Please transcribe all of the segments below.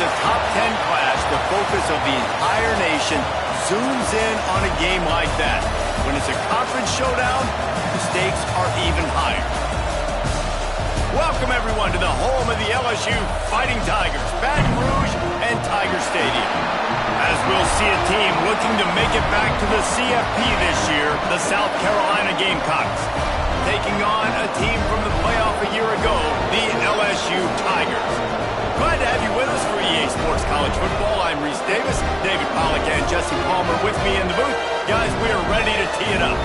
it's a top 10 clash, the focus of the entire nation zooms in on a game like that. When it's a conference showdown, the stakes are even higher. Welcome, everyone, to the home of the LSU Fighting Tigers, Baton Rouge and Tiger Stadium. As we'll see a team looking to make it back to the CFP this year, the South Carolina Gamecocks, taking on a team from the playoff a year ago, the LSU Tigers. Glad to have you with us for EA Sports College Football. I'm Reese Davis, David Pollack and Jesse Palmer with me in the booth. Guys, we are ready to tee it up.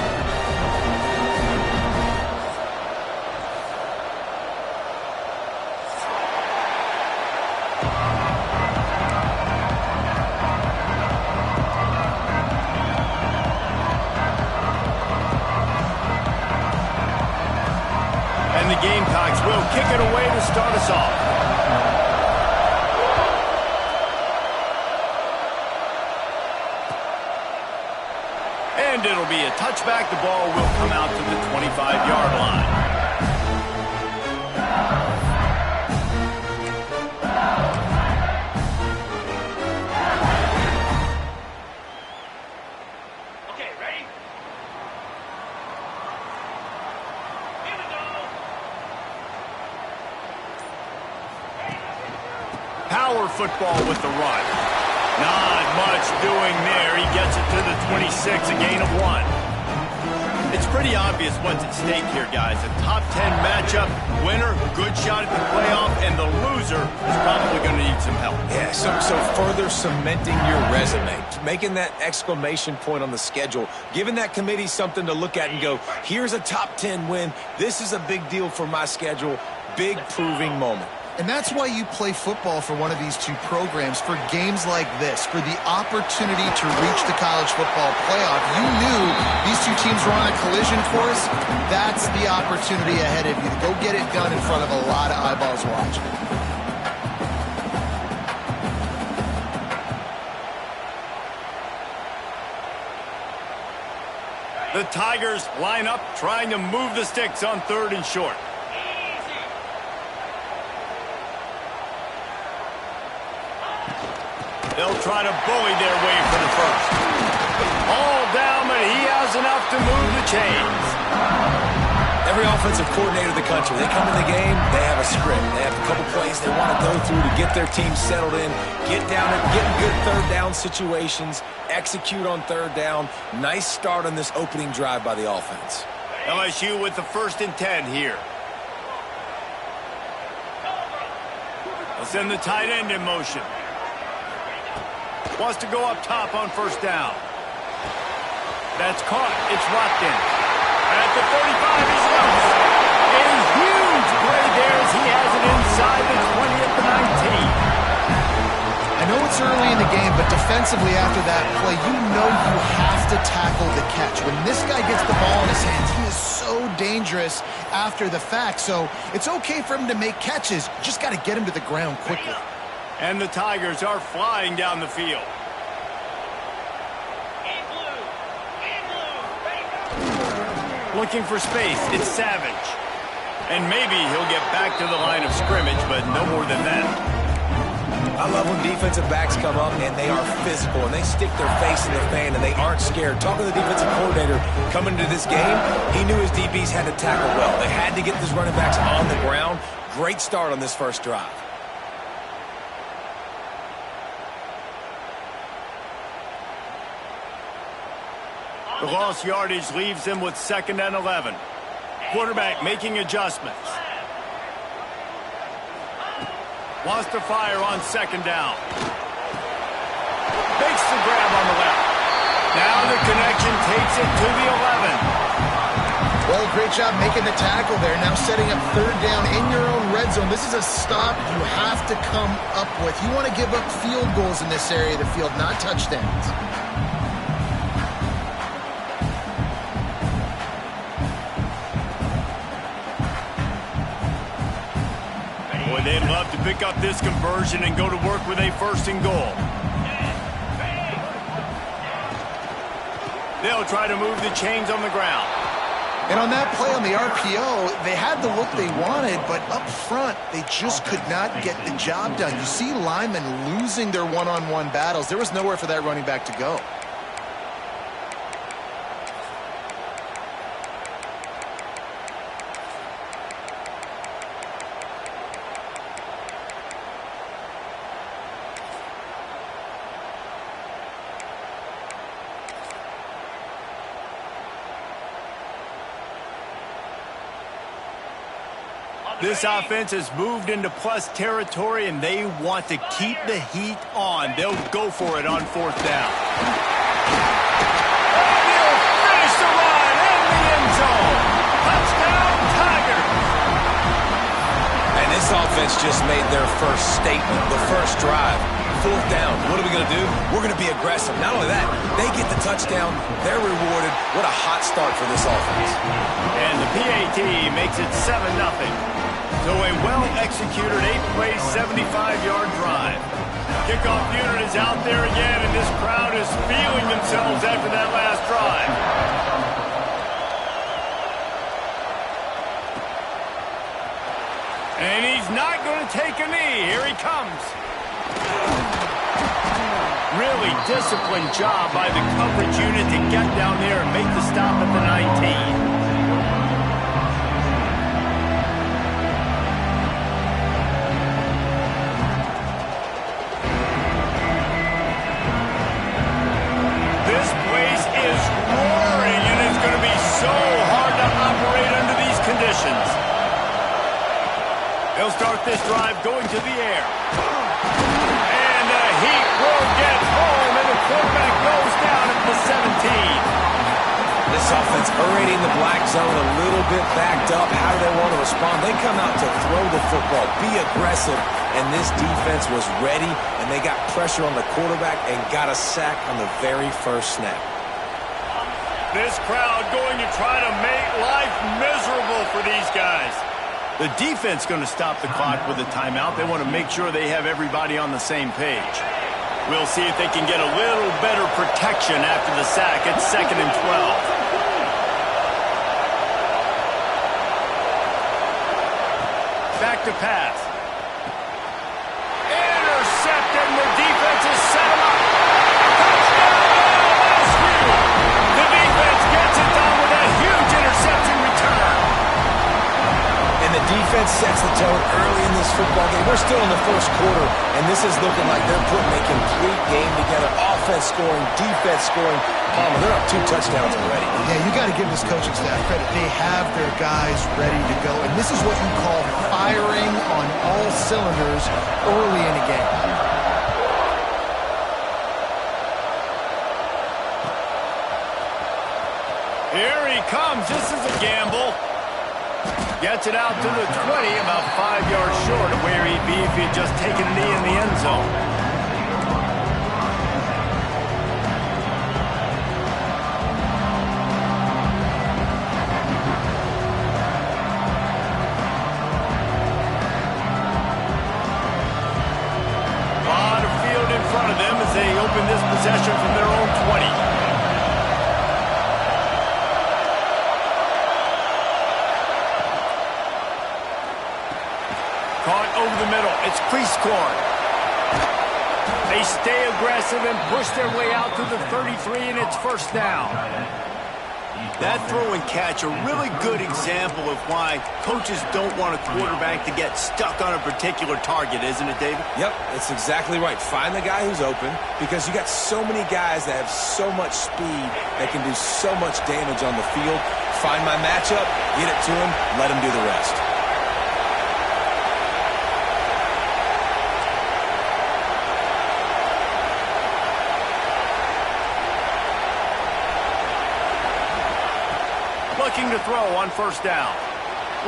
And the Gamecocks will kick it away to start us off. And it'll be a touchback. The ball will come out to the 25-yard line. Okay, ready? Here we go. Power football with the run. Not much doing there. He gets it to the 26, a gain of 1. It's pretty obvious what's at stake here, guys. A top 10 matchup, winner, good shot at the playoff, and the loser is probably going to need some help. Yeah, so further cementing your resume, making that exclamation point on the schedule, giving that committee something to look at and go, here's a top 10 win. This is a big deal for my schedule. Big proving moment. And that's why you play football for one of these two programs, for games like this, for the opportunity to reach the college football playoff. You knew these two teams were on a collision course. That's the opportunity ahead of you to go get it done in front of a lot of eyeballs watching. The Tigers line up, trying to move the sticks on 3rd and short. They'll try to bully their way for the first. All down, but he has enough to move the chains. Every offensive coordinator in the country, they come in the game, they have a script. They have a couple plays they want to go through to get their team settled in, get down and get in good third down situations, execute on 3rd down. Nice start on this opening drive by the offense. LSU with the 1st and 10 here. They'll send the tight end in motion. Wants to go up top on 1st down. That's caught. It's locked in. At the 35, he's loose. A huge play there as he has it inside the 20 at the 19. I know it's early in the game, but defensively after that play, you know you have to tackle the catch. When this guy gets the ball in his hands, he is so dangerous after the fact. So it's okay for him to make catches. Just got to get him to the ground quickly. And the Tigers are flying down the field. Looking for space, it's Savage. And maybe he'll get back to the line of scrimmage, but no more than that. I love when defensive backs come up and they are physical and they stick their face in the fan and they aren't scared. Talking to the defensive coordinator coming into this game, he knew his DBs had to tackle well. They had to get these running backs on the ground. Great start on this first drive. The lost yardage leaves him with 2nd and 11. Quarterback making adjustments. Wants to fire on 2nd down. Makes the grab on the left. Now the connection takes it to the 11. Well, great job making the tackle there. Now setting up 3rd down in your own red zone. This is a stop you have to come up with. You want to give up field goals in this area of the field, not touchdowns. They'd love to pick up this conversion and go to work with a 1st and goal. They'll try to move the chains on the ground. And on that play on the RPO, they had the look they wanted, but up front, they just could not get the job done. You see linemen losing their one-on-one battles. There was nowhere for that running back to go. This offense has moved into plus territory, and they want to keep the heat on. They'll go for it on fourth down. And he'll finish the run in the end zone. Touchdown, Tigers! And this offense just made their first statement, the first drive. Fourth down. What are we going to do? We're going to be aggressive. Not only that, they get the touchdown. They're rewarded. What a hot start for this offense. And the PAT makes it 7-0. So a well-executed 8-play, 75-yard drive. Kickoff unit is out there again, and this crowd is feeling themselves after that last drive. And he's not going to take a knee. Here he comes. Really disciplined job by the coverage unit to get down there and make the stop at the 19. This place is roaring, and it's going to be so hard to operate under these conditions. They'll start this drive going to the air. And the heat will get home, and the quarterback goes down at the 17. This offense already in the black zone, a little bit backed up. How do they want to respond? They come out to throw the football, be aggressive, and this defense was ready, and they got pressure on the quarterback and got a sack on the very first snap. This crowd going to try to make life miserable for these guys. The defense going to stop the clock with a timeout. They want to make sure they have everybody on the same page. We'll see if they can get a little better protection after the sack. It's 2nd and 12. Back to pass. Intercepted, and the defense has set him up. Touchdown, LSU! The defense gets it done with a huge interception return. And the defense sets the tone early in this football game. We're still in the first quarter, and this is looking like they're putting a complete game together. Offense scoring, defense scoring. Palmer, they're up 2 touchdowns already. Yeah, you got to give this coaching staff credit. They have their guys ready to go, and this is what you call firing on all cylinders early in a game. Here he comes. This is a gamble. Gets it out to the 20, about 5 yards short of where he'd be if he'd just taken a knee in the end zone. As they open this possession from their own 20. Caught over the middle. It's Prieskorn. They stay aggressive and push their way out to the 33, and it's first down. That throw and catch, a really good example of why coaches don't want a quarterback to get stuck on a particular target, isn't it, David? Yep, that's exactly right. Find the guy who's open, because you got so many guys that have so much speed that can do so much damage on the field. Find my matchup, get it to him, let him do the rest. Looking to throw on first down.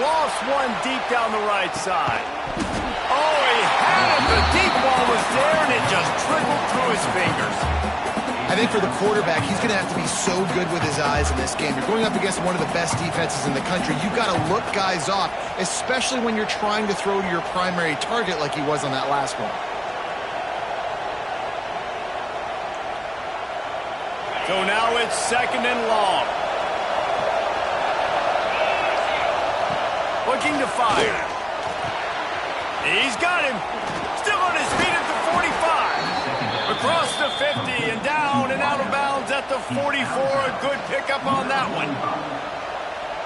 Lost one deep down the right side. Oh, he had it. The deep ball was there, and it just trickled through his fingers. I think for the quarterback, he's going to have to be so good with his eyes in this game. You're going up against one of the best defenses in the country. You've got to look guys off, especially when you're trying to throw to your primary target like he was on that last one. So now it's 2nd and long. looking to fire. He's got him. Still on his feet at the 45. Across the 50 and down and out of bounds at the 44. A good pickup on that one.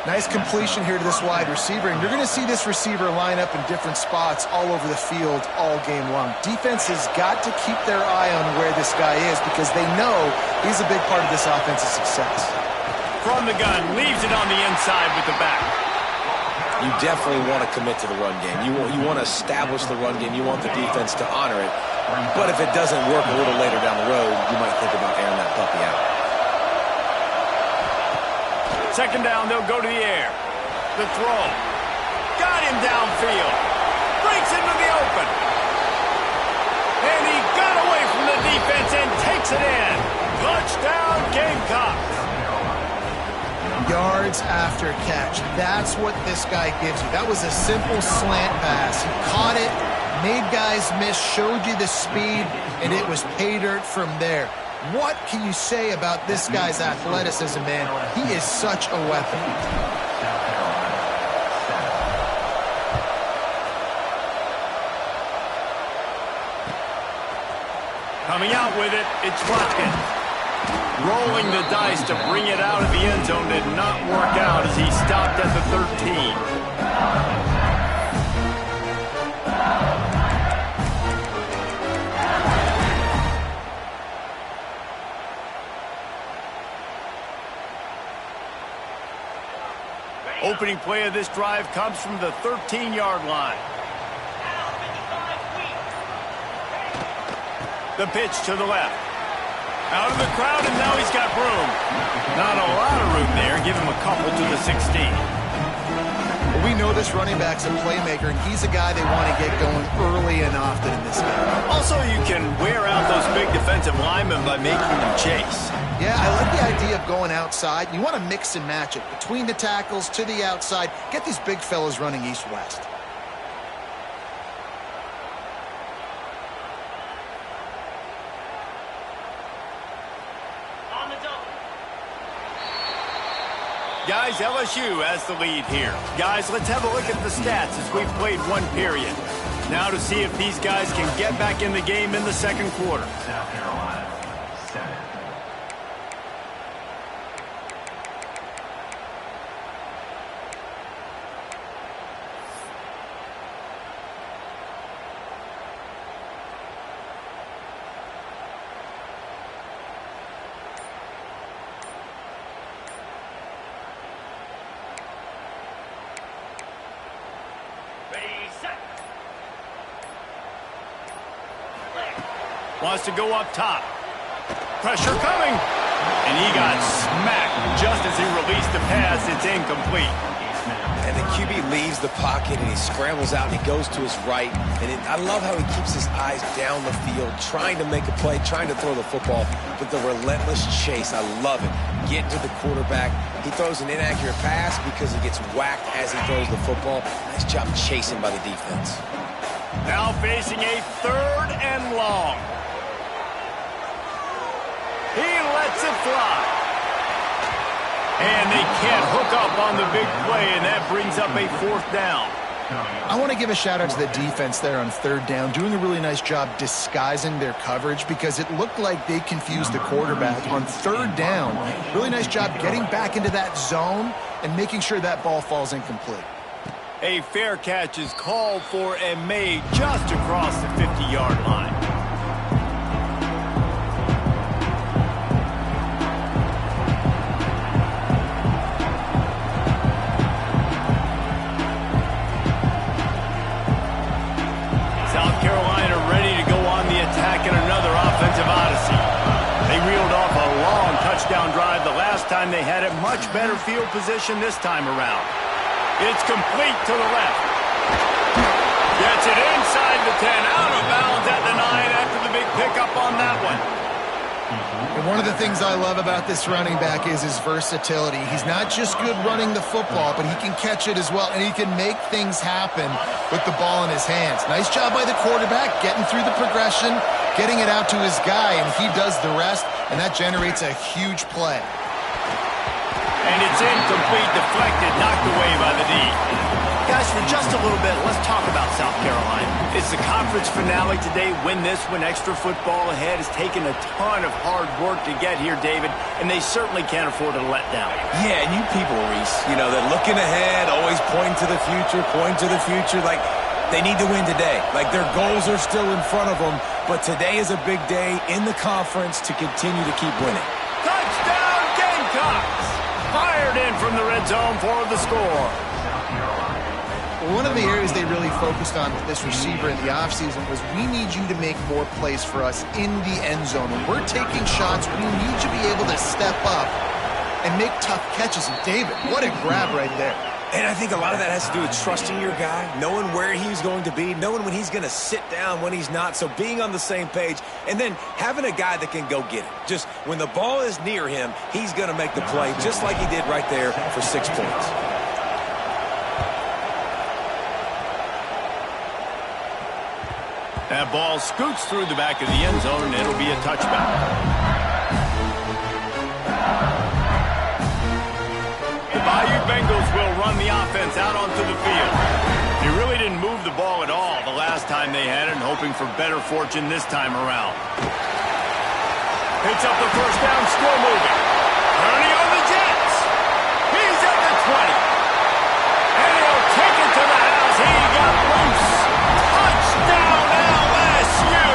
Nice completion here to this wide receiver, and you're going to see this receiver line up in different spots all over the field all game long. Defense has got to keep their eye on where this guy is because they know he's a big part of this offense's success. From the gun, leaves it on the inside with the back. You definitely want to commit to the run game. You want to establish the run game. You want the defense to honor it. But if it doesn't work a little later down the road, you might think about airing that puppy out. Second down, they'll go to the air. The throw. Got him downfield. Breaks into the open. And he got away from the defense and takes it in. Touchdown, Gamecocks. Yards after catch. That's what this guy gives you. That was a simple slant pass. He caught it, made guys miss, showed you the speed, and it was pay dirt from there. What can you say about this guy's athleticism, man? He is such a weapon. Coming out with it, it's Watkins. Rolling the dice to bring it out of the end zone did not work out as he stopped at the 13. Opening play of this drive comes from the 13-yard line. The pitch to the left. Out of the crowd, and now he's got room. Not a lot of room there. Give him a couple to the 16. Well, we know this running back's a playmaker, and he's a guy they want to get going early and often in this game. Also, you can wear out those big defensive linemen by making them chase. Yeah, I like the idea of going outside. You want to mix and match it. Between the tackles, to the outside. Get these big fellas running east-west. Guys, LSU has the lead here. Guys, let's have a look at the stats as we've played one period. Now to see if these guys can get back in the game in the second quarter. South Carolina, 7. Wants to go up top. Pressure coming. And he got smacked just as he released the pass. It's incomplete. And the QB leaves the pocket and he scrambles out and he goes to his right. And I love how he keeps his eyes down the field, trying to make a play, trying to throw the football, but the relentless chase, I love it. Get to the quarterback. He throws an inaccurate pass because he gets whacked as he throws the football. Nice job chasing by the defense. Now facing a 3rd and long. He lets it fly. And they can't hook up on the big play, and that brings up a 4th down. I want to give a shout out to the defense there on 3rd down, doing a really nice job disguising their coverage because it looked like they confused the quarterback on 3rd down. Really nice job getting back into that zone and making sure that ball falls incomplete. A fair catch is called for and made just across the 50-yard line. South Carolina ready to go on the attack in another offensive odyssey. They reeled off a long touchdown drive the last time they had it. Much better field position this time around. It's complete to the left. Gets it inside the 10, out of bounds at the 9 after the big pickup on that one. And one of the things I love about this running back is his versatility. He's not just good running the football, but he can catch it as well, and he can make things happen with the ball in his hands. Nice job by the quarterback, getting through the progression, getting it out to his guy, and he does the rest, and that generates a huge play. And it's incomplete, deflected, knocked away by the D. Guys, for just a little bit, let's talk about South Carolina. It's the conference finale today. Win this one. Extra football ahead. Has taken a ton of hard work to get here, David, and they certainly can't afford to let down. Yeah, and you people, Reese, they're looking ahead, always pointing to the future, like they need to win today. Like their goals are still in front of them, but today is a big day in the conference to continue to keep winning. Touchdown, Gamecocks! Fired in from the red zone for the score. One of the areas they really focused on with this receiver in the offseason was we need you to make more plays for us in the end zone. When we're taking shots, we need you to be able to step up and make tough catches. And David, what a grab right there. And I think a lot of that has to do with trusting your guy, knowing where he's going to be, knowing when he's going to sit down, when he's not, so being on the same page, and then having a guy that can go get it. Just when the ball is near him, he's going to make the play, just like he did right there for 6 points. That ball scoots through the back of the end zone, and it'll be a touchback. The Bayou Bengals will run the offense out onto the field. They really didn't move the ball at all the last time they had it, and hoping for better fortune this time around. Picks up the first down, still moving. Turning on the Jets. He's at the 20. And he'll take it to the house. He got loose. Touchdown, LSU!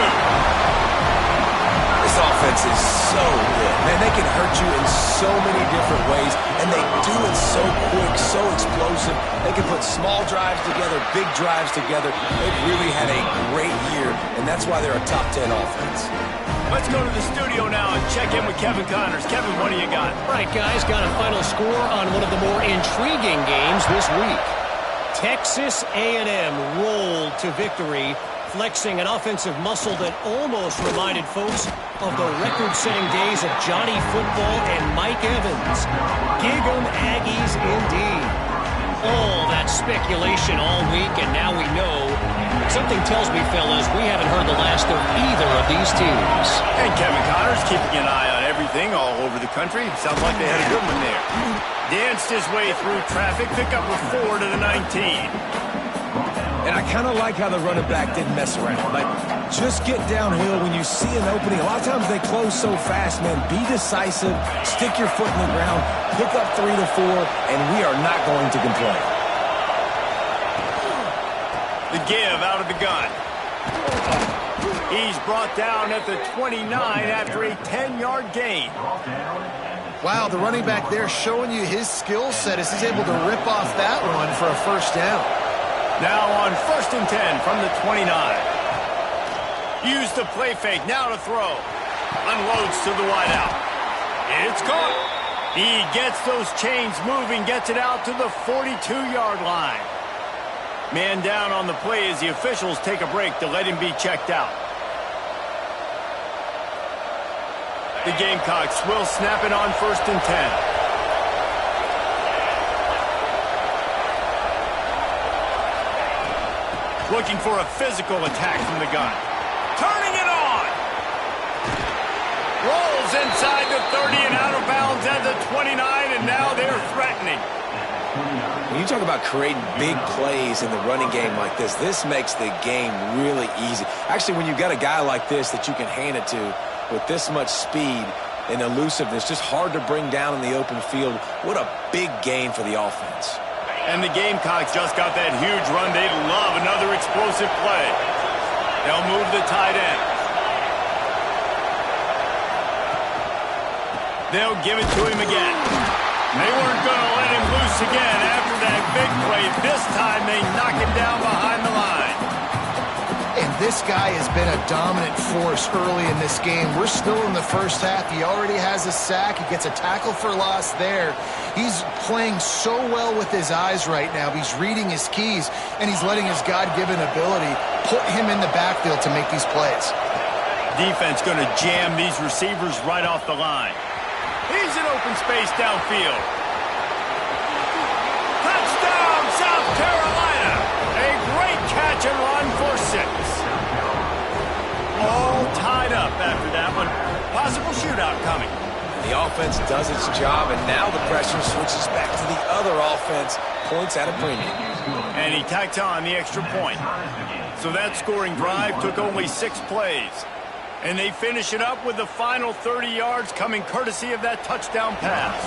This offense is so good. Man, they can hurt you in so many different ways, and they do it so quick, so explosive. They can put small drives together, big drives together. They've really had a great year, and that's why they're a top 10 offense. Let's go to the studio now and check in with Kevin Connors. Kevin, what do you got? All right, guys, got a final score on one of the more intriguing games this week. Texas A&M rolled to victory, flexing an offensive muscle that almost reminded folks of the record-setting days of Johnny Football and Mike Evans. Gig 'em Aggies indeed. All that speculation all week, and now we know. Something tells me, fellas, we haven't heard the last of either of these teams. And Kevin Connors keeping an eye on everything all over the country. Sounds like they had a good one there. Danced his way through traffic, pick up a 4 to the 19. And I kind of like how the running back didn't mess around. Like, just get downhill when you see an opening. A lot of times they close so fast, man. Be decisive, stick your foot in the ground, pick up 3 to 4, and we are not going to complain. The give out of the gun. He's brought down at the 29 after a 10-yard gain. Wow, the running back there showing you his skill set as he's able to rip off that one for a first down. Now on 1st and 10 from the 29. Use the play fake, now to throw. Unloads to the wideout. It's caught. He gets those chains moving, gets it out to the 42-yard line. Man down on the play as the officials take a break to let him be checked out. The Gamecocks will snap it on 1st and 10. Looking for a physical attack from the gun. Turning it on. Rolls inside the 30 and out of bounds at the 29, and now they're threatening. When you talk about creating big plays in the running game like this makes the game really easy. Actually, when you've got a guy like this that you can hand it to with this much speed and elusiveness, just hard to bring down in the open field, what a big gain for the offense. And the Gamecocks just got that huge run. They'd love another explosive play. They'll move the tight end. They'll give it to him again. They weren't going to let him loose again after that big play. This time they knock him down behind the line. And this guy has been a dominant force early in this game. We're still in the first half. He already has a sack. He gets a tackle for loss there. He's playing so well with his eyes right now. He's reading his keys, and he's letting his God-given ability put him in the backfield to make these plays. Defense going to jam these receivers right off the line. He's in open space downfield. Touchdown, South Carolina! A great catch and run for 6. All tied up after that one. Possible shootout coming. The offense does its job, and now the pressure switches back to the other offense. Points at a premium. And he tacked on the extra point. So that scoring drive took only 6 plays. And they finish it up with the final 30 yards coming courtesy of that touchdown pass.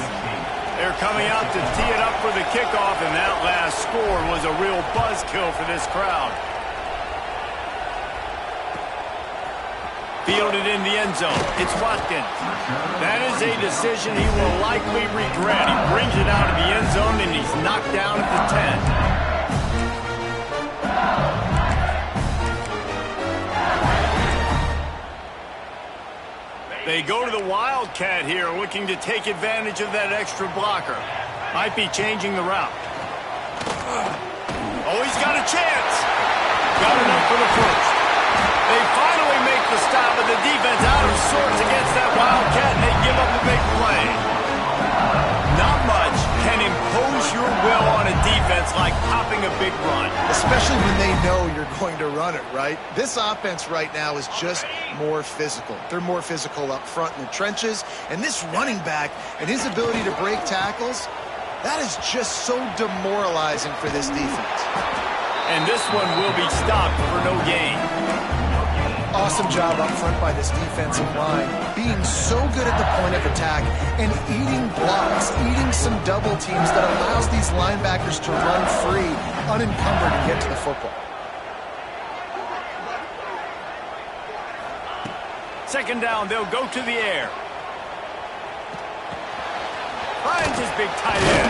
They're coming out to tee it up for the kickoff, and that last score was a real buzzkill for this crowd. Fielded in the end zone. It's Watkins. That is a decision he will likely regret. He brings it out of the end zone, and he's knocked down at the 10. They go to the Wildcat here, looking to take advantage of that extra blocker. Might be changing the route. Oh, he's got a chance. Got enough for the first. They finally make the stop, but the defense out of sorts against that Wildcat, and they give up a big play. Not much can impose your will on a defense like popping a big run. Especially when they know you're going to run it, right? This offense right now is just more physical. They're more physical up front in the trenches, and this running back and his ability to break tackles, that is just so demoralizing for this defense. And this one will be stopped for no gain. Awesome job up front by this defensive line, being so good at the point of attack and eating blocks, eating some double teams that allows these linebackers to run free, unencumbered, and get to the football. Second down, they'll go to the air. Finds his big tight end.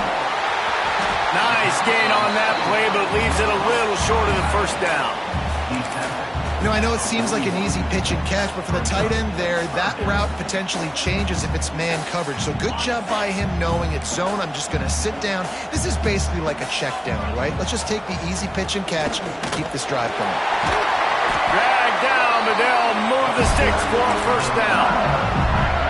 Nice gain on that play, but leaves it a little short of the first down. You know, I know it seems like an easy pitch and catch, but for the tight end there, that route potentially changes if it's man coverage. So good job by him knowing it's zone. I'm just going to sit down. This is basically like a check down, right? Let's just take the easy pitch and catch and keep this drive going. Dragged down, but they'll move the sticks for a first down.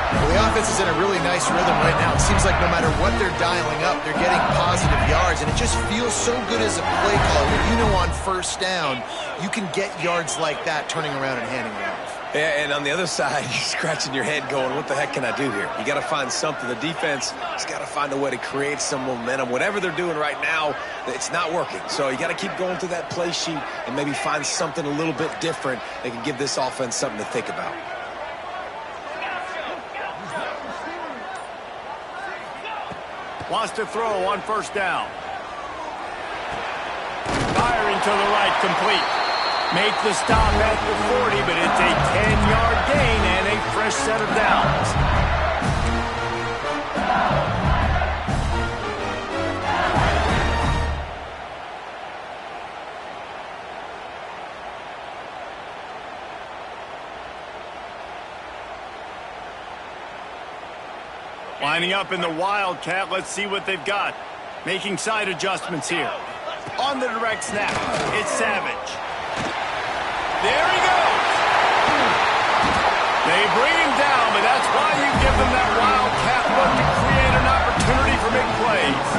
Well, the offense is in a really nice rhythm right now. It seems like no matter what they're dialing up, they're getting positive yards, and it just feels so good as a play caller when you know on first down you can get yards like that turning around and handing it off. Yeah, and on the other side, you're scratching your head going, what the heck can I do here? You got to find something. The defense has got to find a way to create some momentum. Whatever they're doing right now, it's not working. So you got to keep going through that play sheet and maybe find something a little bit different that can give this offense something to think about. Wants to throw on first down. Firing to the right, complete. Make the stop at the 40, but it's a 10-yard gain and a fresh set of downs. Lining up in the Wildcat, let's see what they've got. Making side adjustments here. On the direct snap, it's Savage. There he goes. They bring him down, but that's why you give them that Wildcat look to create an opportunity for big plays.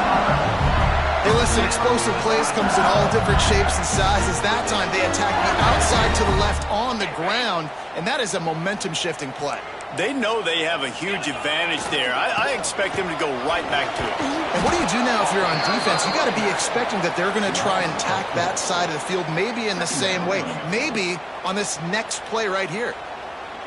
Hey, listen, explosive plays comes in all different shapes and sizes. That time they attack the outside to the left on the ground, and that is a momentum-shifting play. They know they have a huge advantage there. I expect them to go right back to it. And what do you do now if you're on defense? You got to be expecting that they're going to try and attack that side of the field, maybe in the same way, maybe on this next play right here.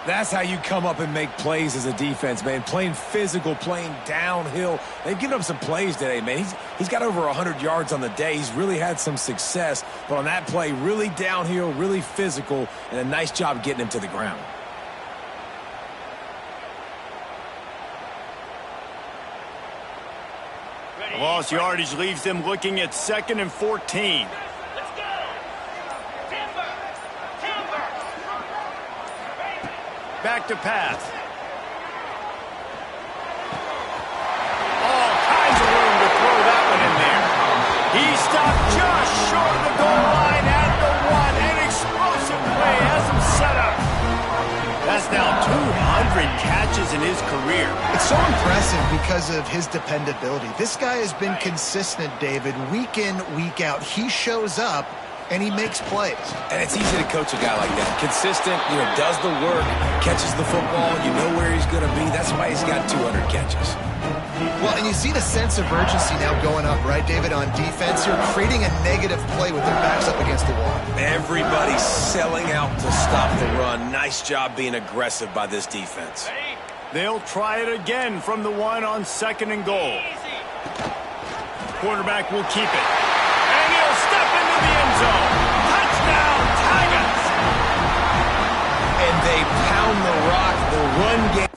That's how you come up and make plays as a defense, man. Playing physical, playing downhill. They've given up some plays today, man. He's got over 100 yards on the day. He's really had some success. But on that play, really downhill, really physical, and a nice job getting him to the ground. Lost yardage leaves them looking at 2nd and 14. Back to pass. All kinds of room to throw that one in there. He stopped just short of the goal line at the 1. An explosive play has him set up. That's now 200 catches in his career. It's so impressive because of his dependability. This guy has been consistent, David, week in, week out. He shows up and he makes plays. And it's easy to coach a guy like that. Consistent, does the work, catches the football, you know where he's going to be. That's why he's got 200 catches. Well, and you see the sense of urgency now going up, right, David, on defense. You're creating a negative play with their backs up against the wall. Everybody's selling out to stop the run. Nice job being aggressive by this defense. They'll try it again from the 1 on 2nd and goal. Quarterback will keep it. And he'll step into the end zone. Touchdown, Tigers! And they pound the rock. The run game.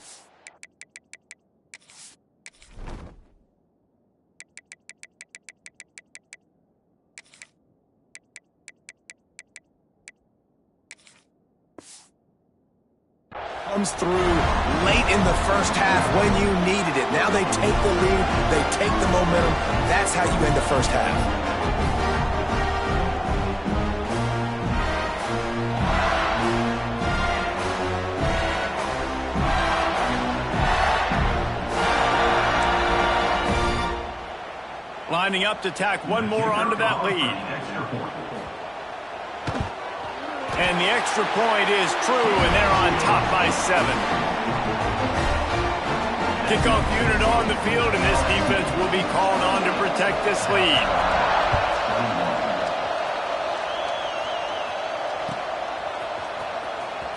Comes through late in the first half when you needed it. Now they take the lead, they take the momentum. That's how you end the first half. Lining up to tack one more onto that lead. And the extra point is true, and they're on top by 7. Kickoff unit on the field, and this defense will be called on to protect this lead.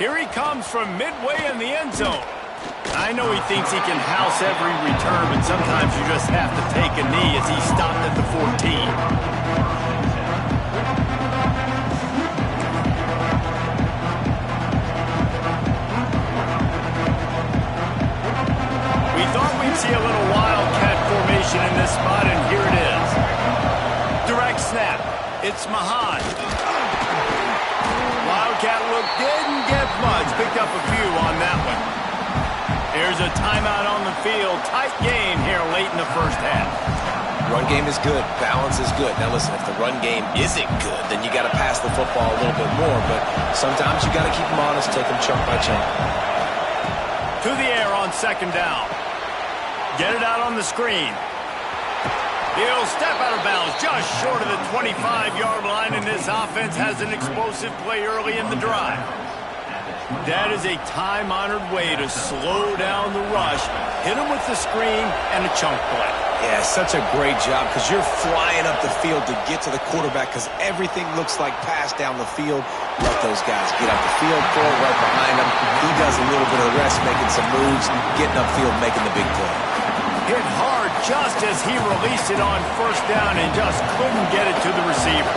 Here he comes from midway in the end zone. I know he thinks he can house every return, but sometimes you just have to take a knee as he stopped at the 14. See a little wildcat formation in this spot, and here it is. Direct snap. It's Mahan. Wildcat look didn't get much. Picked up a few on that one. Here's a timeout on the field. Tight game here late in the first half. Run game is good. Balance is good. Now listen, if the run game isn't good, then you got to pass the football a little bit more. But sometimes you got to keep them honest, take them chunk by chunk. To the air on 2nd down. Get it out on the screen. He'll step out of bounds just short of the 25-yard line, and this offense has an explosive play early in the drive. That is a time-honored way to slow down the rush, hit him with the screen, and a chunk play. Yeah, such a great job because you're flying up the field to get to the quarterback because everything looks like pass down the field. Let those guys get up the field, throw it right behind him. He does a little bit of the rest, making some moves, getting upfield, making the big play. Hit hard just as he released it on 1st down and just couldn't get it to the receiver.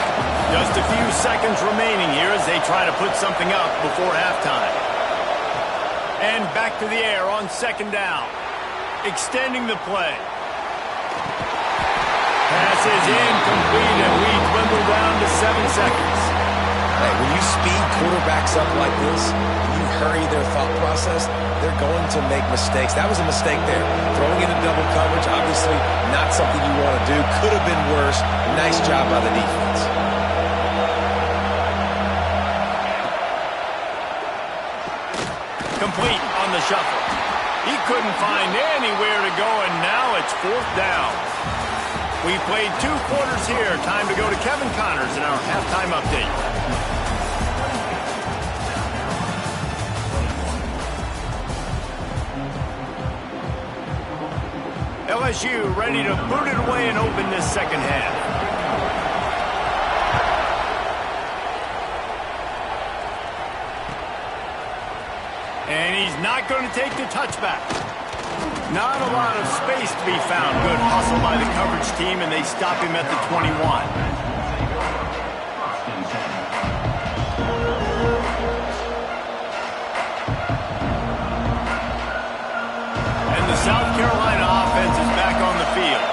Just a few seconds remaining here as they try to put something up before halftime. And back to the air on 2nd down. Extending the play. Pass is incomplete, and we dwindle down to 7 seconds. Hey, when you speed quarterbacks up like this, you hurry their thought process, they're going to make mistakes. That was a mistake there. Throwing into double coverage, obviously not something you want to do. Could have been worse. Nice job by the defense. Complete on the shuffle. He couldn't find anywhere to go, and now it's 4th down. We played 2 quarters here. Time to go to Kevin Connors in our halftime update. LSU ready to boot it away and open this 2nd half. And he's not going to take the touchback. Not a lot of space to be found. Good hustle by the coverage team, and they stop him at the 21. And the South Carolina offense is back on the field.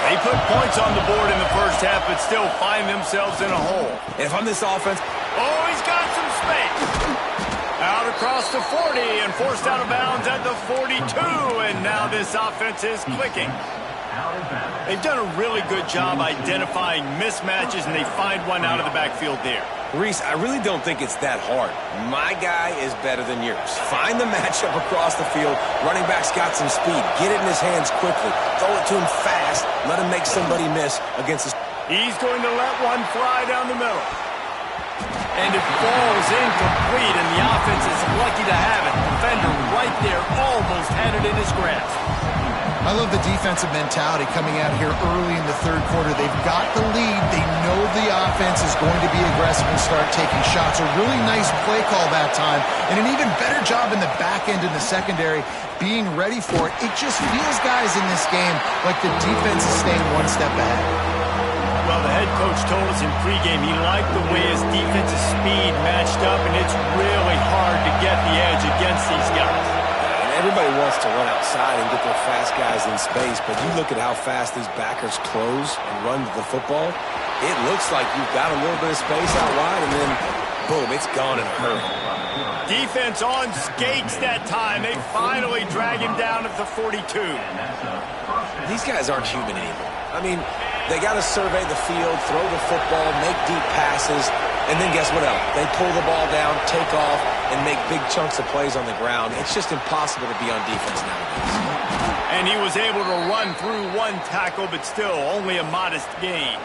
They put points on the board in the first half, but still find themselves in a hole. And if I'm this offense... Oh, he's got some space. Out across the 40 and forced out of bounds at the 42, and now this offense is clicking. They've done a really good job identifying mismatches, and they find one out of the backfield there. Reese, I really don't think it's that hard. My guy is better than yours. Find the matchup across the field. Running back's got some speed. Get it in his hands quickly. Throw it to him fast. Let him make somebody miss against his... He's going to let one fly down the middle. And it falls incomplete, and the offense is lucky to have it. Defender right there almost had it in his grasp. I love the defensive mentality coming out here early in the third quarter. They've got the lead. They know the offense is going to be aggressive and start taking shots. A really nice play call that time, and an even better job in the back end in the secondary being ready for it. It just feels, guys, in this game like the defense is staying one step ahead. Well, the head coach told us in pregame he liked the way his defensive speed matched up, and it's really hard to get the edge against these guys. Everybody wants to run outside and get their fast guys in space, but you look at how fast these backers close and run to the football, it looks like you've got a little bit of space out wide, and then, boom, it's gone in a hurry. Defense on skates that time. They finally drag him down at the 42. These guys aren't human anymore. I mean, they got to survey the field, throw the football, make deep passes, and then guess what else? They pull the ball down, take off, and make big chunks of plays on the ground. It's just impossible to be on defense nowadays. And he was able to run through one tackle, but still only a modest gain.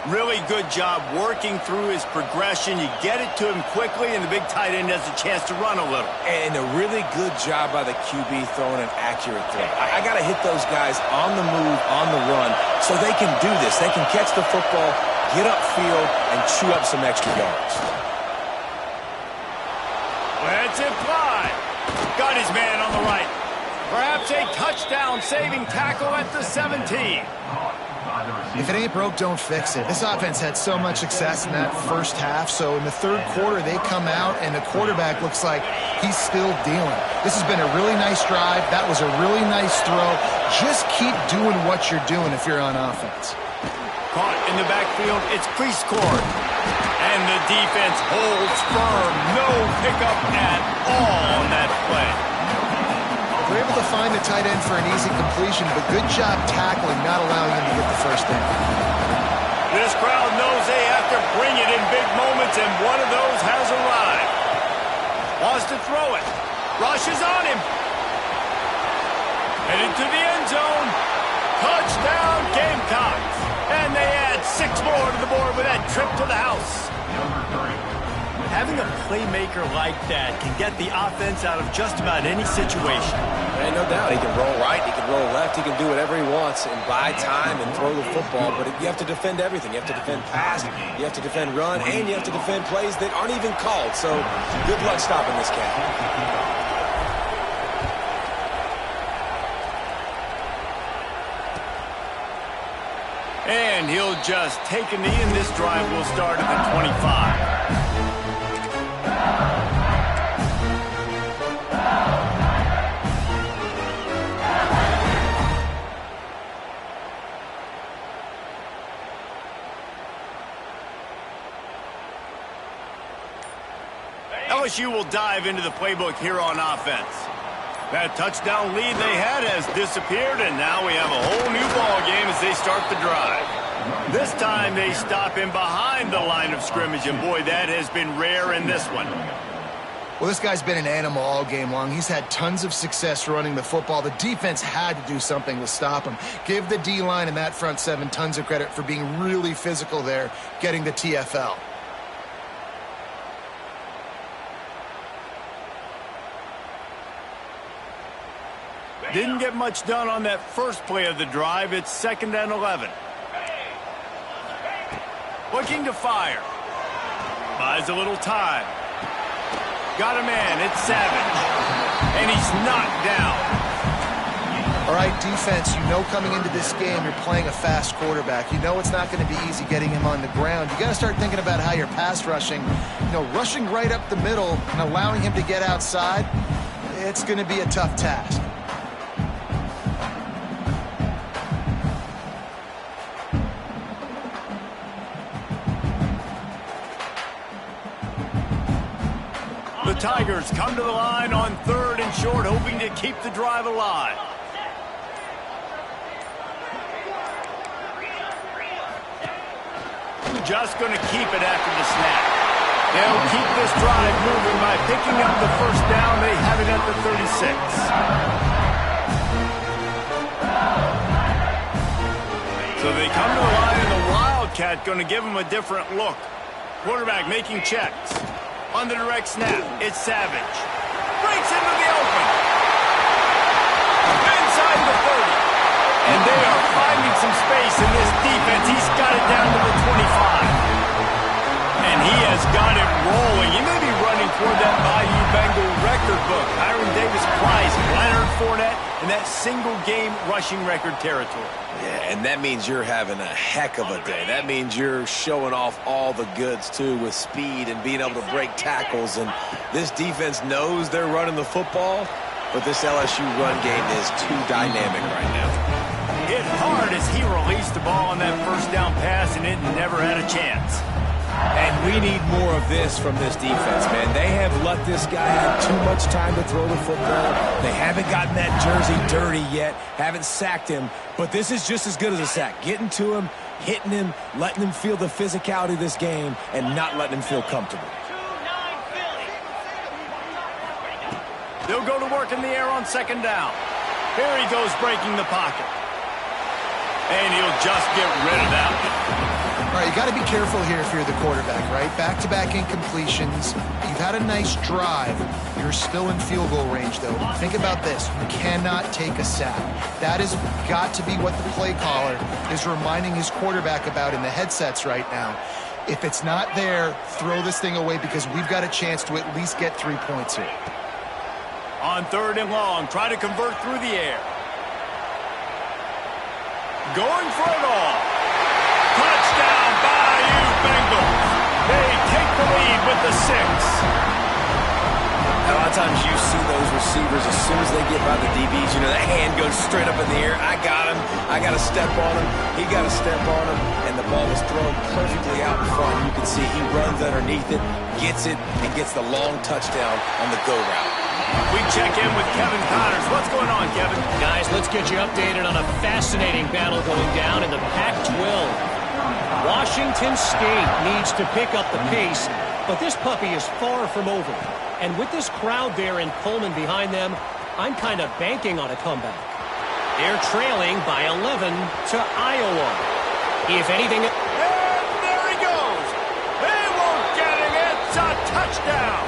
Really good job working through his progression. You get it to him quickly, and the big tight end has a chance to run a little. And a really good job by the QB throwing an accurate throw. I got to hit those guys on the move, on the run, so they can do this. They can catch the football, get upfield, and chew up some extra yards. Let's it fly. Got his man on the right. Perhaps a touchdown-saving tackle at the 17. If it ain't broke, don't fix it. This offense had so much success in that first half, so in the third quarter, they come out, and the quarterback looks like he's still dealing. This has been a really nice drive. That was a really nice throw. Just keep doing what you're doing if you're on offense. Caught in the backfield, it's Priestcourt. And the defense holds firm. No pickup at all on that play. They're able to find the tight end for an easy completion, but good job tackling, not allowing him to get the first down. This crowd knows they have to bring it in big moments, and one of those has arrived. Wants to throw it. Rush is on him. Headed to the end zone. Touchdown, Gamecocks. And they add 6 more to the board with that trip to the house. Having a playmaker like that can get the offense out of just about any situation. And no doubt, he can roll right, he can roll left, he can do whatever he wants and buy time and throw the football, but you have to defend everything. You have to defend pass, you have to defend run, and you have to defend plays that aren't even called. So good luck stopping this cat. And he'll just take a knee, and this drive will start at the 25. LSU will dive into the playbook here on offense. That touchdown lead they had has disappeared, and now we have a whole new ball game as they start the drive. This time they stop him behind the line of scrimmage, and boy, that has been rare in this one. Well, this guy's been an animal all game long. He's had tons of success running the football. The defense had to do something to stop him. Give the D-line and that front seven tons of credit for being really physical there, getting the TFL. Didn't get much done on that first play of the drive. It's 2nd and 11. Looking to fire. Buys a little time. Got a man. It's Savage. And he's knocked down. All right, defense, you know coming into this game you're playing a fast quarterback. You know it's not going to be easy getting him on the ground. You got to start thinking about how you're pass rushing. You know, rushing right up the middle and allowing him to get outside, it's going to be a tough task. The Tigers come to the line on 3rd and short, hoping to keep the drive alive. just going to keep it after the snap. They'll keep this drive moving by picking up the first down. They have it at the 36. So they come to the line, and the Wildcat going to give them a different look. Quarterback making checks. On the direct snap, it's Savage. Breaks into the open. Inside the 30. And they are finding some space in this defense. He's got it down to the 25. And he has got it rolling. He may be running toward that Bayou Bengal record book. Hiram Davis-Price, Leonard Fournette, and that single-game rushing record territory. Yeah, and that means you're having a heck of a day. That means you're showing off all the goods, too, with speed and being able to break tackles. And this defense knows they're running the football, but this LSU run game is too dynamic right now. Hit hard as he released the ball on that first down pass, and it never had a chance. And we need more of this from this defense, man. They have let this guy have too much time to throw the football. They haven't gotten that jersey dirty yet, haven't sacked him, but this is just as good as a sack. Getting to him, hitting him, letting him feel the physicality of this game, and not letting him feel comfortable. They'll go to work in the air on second down. Here he goes breaking the pocket. And he'll just get rid of that one. All right, you got to be careful here if you're the quarterback, right? Back-to-back incompletions. You've had a nice drive. You're still in field goal range, though. Think about this. You cannot take a sack. That has got to be what the play caller is reminding his quarterback about in the headsets right now. If it's not there, throw this thing away because we've got a chance to at least get 3 points here. On third and long, try to convert through the air. Going for it all. Touchdown, Bayou Bengals. They take the lead with the 6. A lot of times you see those receivers as soon as they get by the DBs, you know, that hand goes straight up in the air. I got him. I got to step on him. He got to step on him. And the ball was thrown perfectly out in front. You can see he runs underneath it, gets it, and gets the long touchdown on the go route. We check in with Kevin Connors. What's going on, Kevin? Guys, let's get you updated on a fascinating battle going down in the Pac-12. Washington State needs to pick up the pace, but this puppy is far from over. And with this crowd there in Pullman behind them, I'm kind of banking on a comeback. They're trailing by 11 to Iowa. If anything... And there he goes! They won't get him! It's a touchdown!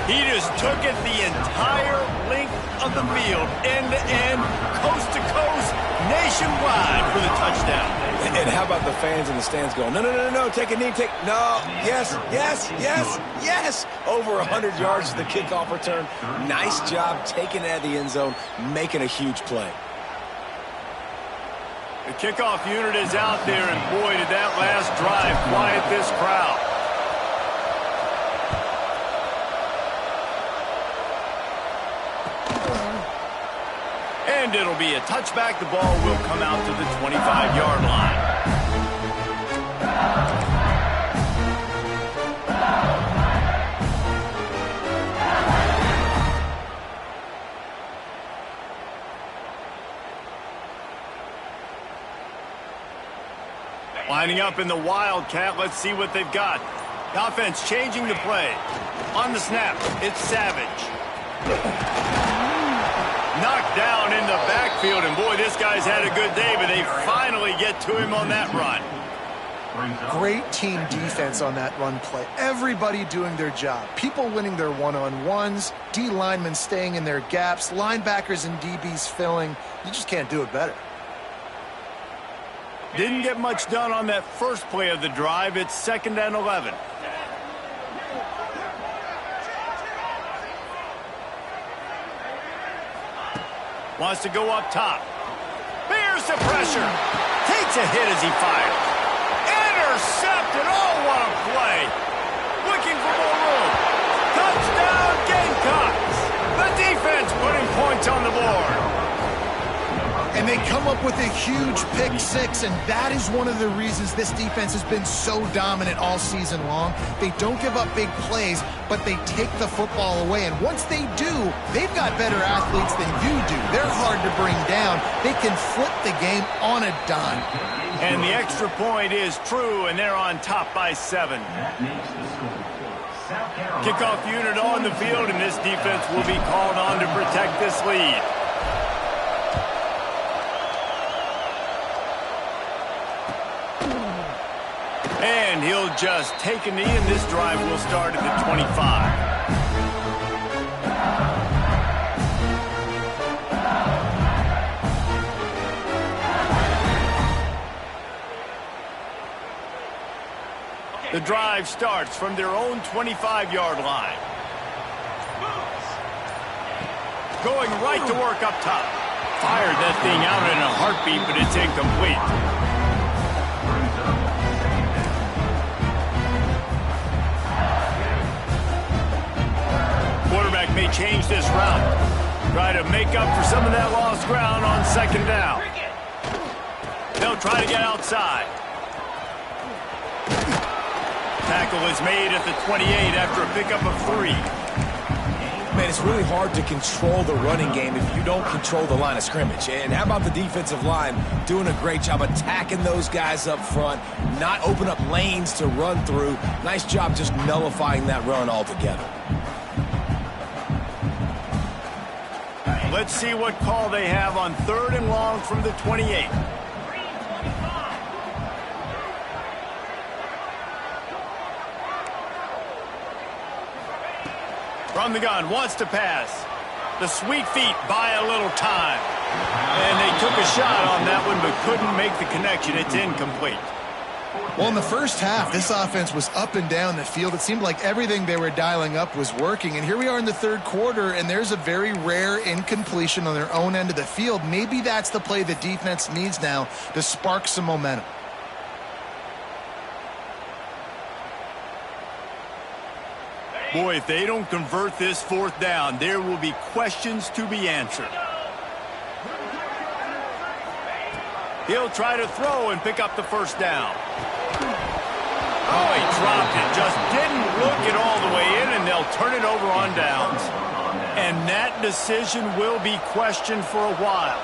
He just took it the entire length of the field, end-to-end, coast-to-coast, nationwide for the touchdown. And how about the fans in the stands going, no, take a knee, no, yes, over 100 yards to the kickoff return. Nice job taking it out of the end zone, making a huge play. The kickoff unit is out there, and boy, did that last drive quiet this crowd. And it'll be a touchback. The ball will come out to the 25-yard line. Lining up in the Wildcat. Let's see what they've got. The offense changing the play. On the snap, it's Savage. Knocked down in the backfield, and boy, this guy's had a good day, but they finally get to him on that run. Great team defense on that run play. Everybody doing their job. People winning their one-on-ones, D linemen staying in their gaps, linebackers and DBs filling. You just can't do it better. Didn't get much done on that first play of the drive. It's 2nd and 11. Wants to go up top. Bears the pressure. Takes a hit as he fires. Intercepted. Oh, what a play. Looking for more room. Touchdown, Gamecocks. The defense putting points on the board. And they come up with a huge pick six, and that is one of the reasons this defense has been so dominant all season long. They don't give up big plays, but they take the football away. And once they do, they've got better athletes than you do. They're hard to bring down. They can flip the game on a dime. And the extra point is true, and they're on top by 7. That makes the score. South Carolina. Kickoff unit on the field, and this defense will be called on to protect this lead. And he'll just take a knee, and this drive will start at the 25. The drive starts from their own 25-yard line. Going right to work up top. Fired that thing out in a heartbeat, but it's incomplete. Quarterback may change this route. Try to make up for some of that lost ground on second down. They'll try to get outside. Tackle is made at the 28 after a pickup of 3. Man, it's really hard to control the running game if you don't control the line of scrimmage. And how about the defensive line doing a great job attacking those guys up front, not open up lanes to run through. Nice job just nullifying that run altogether. Let's see what call they have on 3rd and long from the 28. From the gun, wants to pass. The sweet feet buy a little time. And they took a shot on that one, but couldn't make the connection. It's incomplete. Well, in the first half, this offense was up and down the field. It seemed like everything they were dialing up was working. And here we are in the 3rd quarter, and there's a very rare incompletion on their own end of the field. Maybe that's the play the defense needs now to spark some momentum. Boy, if they don't convert this 4th down, there will be questions to be answered. He'll try to throw and pick up the 1st down. Oh, he dropped it. Just didn't look it all the way in, and they'll turn it over on downs. And that decision will be questioned for a while.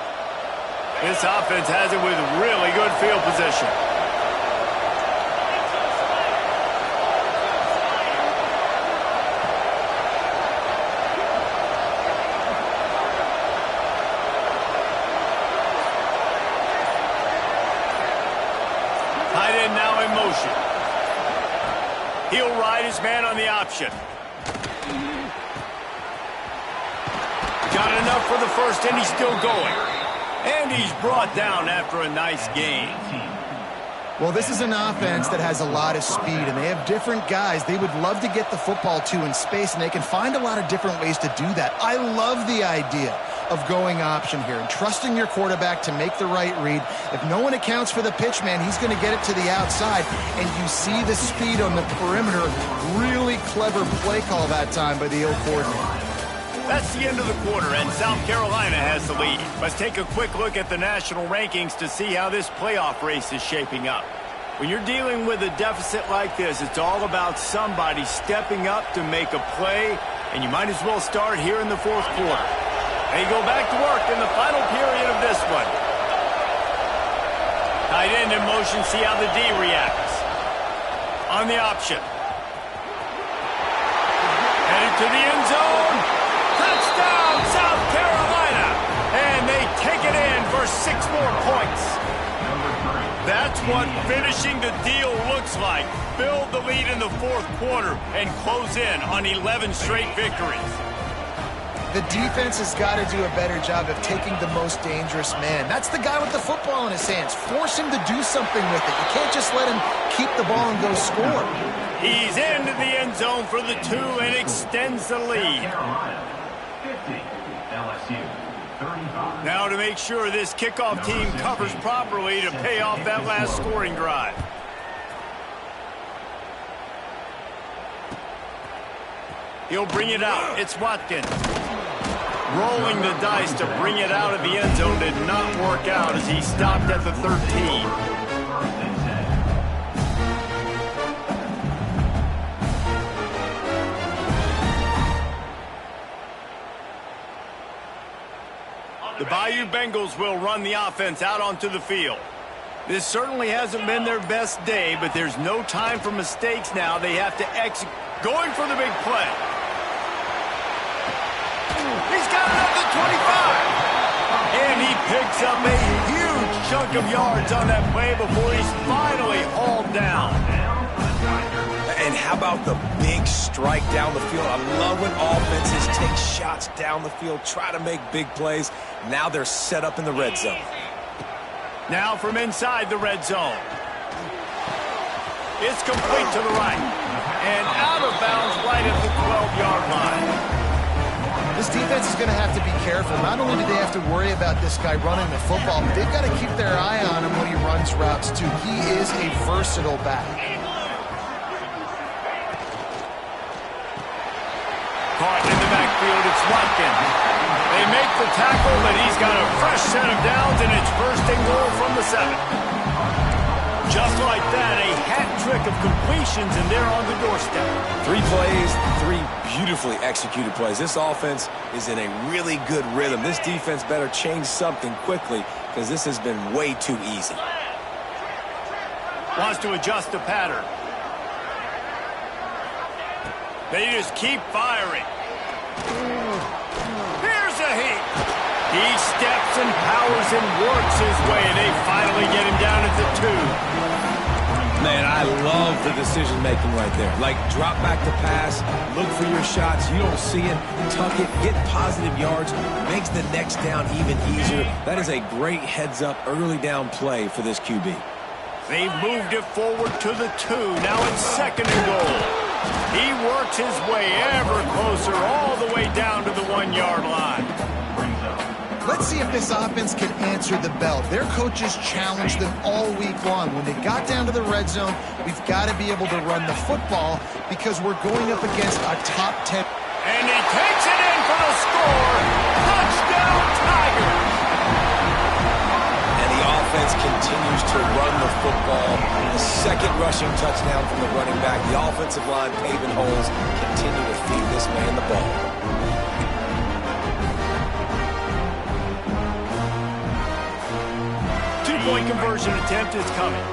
This offense has it with really good field position. Tight end now in motion. He'll ride his man on the option. Got enough for the 1st, and he's still going. And he's brought down after a nice gain. Well, this is an offense that has a lot of speed, and they have different guys they would love to get the football to in space, and they can find a lot of different ways to do that. I love the idea of going option here and trusting your quarterback to make the right read. If no one accounts for the pitch, man, he's going to get it to the outside, and you see the speed on the perimeter. Really clever play call that time by the coordinator. That's the end of the quarter, and South Carolina has the lead. Let's take a quick look at the national rankings to see how this playoff race is shaping up. When you're dealing with a deficit like this, it's all about somebody stepping up to make a play, and you might as well start here in the 4th quarter. They go back to work in the final period of this one. Tight end in motion, see how the D reacts. On the option. Headed to the end zone. Touchdown, South Carolina! And they take it in for 6 more points. That's what finishing the deal looks like. Build the lead in the 4th quarter and close in on 11 straight victories. The defense has got to do a better job of taking the most dangerous man. That's the guy with the football in his hands. Force him to do something with it. You can't just let him keep the ball and go score. He's into the end zone for the 2 and extends the lead. Carolina, 50. LSU, 35. Now to make sure this kickoff team covers properly to pay off that last scoring drive. He'll bring it out. It's Watkins. Rolling the dice to bring it out of the end zone did not work out as he stopped at the 13. The Bayou Bengals will run the offense out onto the field. This certainly hasn't been their best day, but there's no time for mistakes now. They have to execute. Going for the big play. He's got it up to 25. And he picks up a huge chunk of yards on that play before he's finally hauled down. And how about the big strike down the field? I love when offenses take shots down the field, try to make big plays. Now they're set up in the red zone. Now from inside the red zone. It's complete to the right. And out of bounds right at the 12-yard line. This defense is going to have to be careful. Not only do they have to worry about this guy running the football, but they've got to keep their eye on him when he runs routes, too. He is a versatile back. Caught in the backfield, it's Watkins. They make the tackle, but he's got a fresh set of downs, and it's first and goal from the 7. Just like that, a hat trick of completions, and they're on the doorstep. 3 plays, 3 beautifully executed plays. This offense is in a really good rhythm. This defense better change something quickly because this has been way too easy. Wants to adjust the pattern. They just keep firing. Here's a heat. He steps and powers and works his way. They finally get him down at the 2. Man, I love the decision-making right there. Like, drop back to pass, look for your shots. You don't see it, tuck it, get positive yards. Makes the next down even easier. That is a great heads-up early down play for this QB. They've moved it forward to the 2. Now it's second and goal. He works his way ever closer all the way down to the 1-yard line. Let's see if this offense can answer the bell. Their coaches challenged them all week long. When they got down to the red zone, we've got to be able to run the football because we're going up against a top 10. And he takes it in for the score. Touchdown, Tigers! And the offense continues to run the football. The second rushing touchdown from the running back. The offensive line paving holes. Continue to feed this man the ball. Two-point conversion attempt is coming.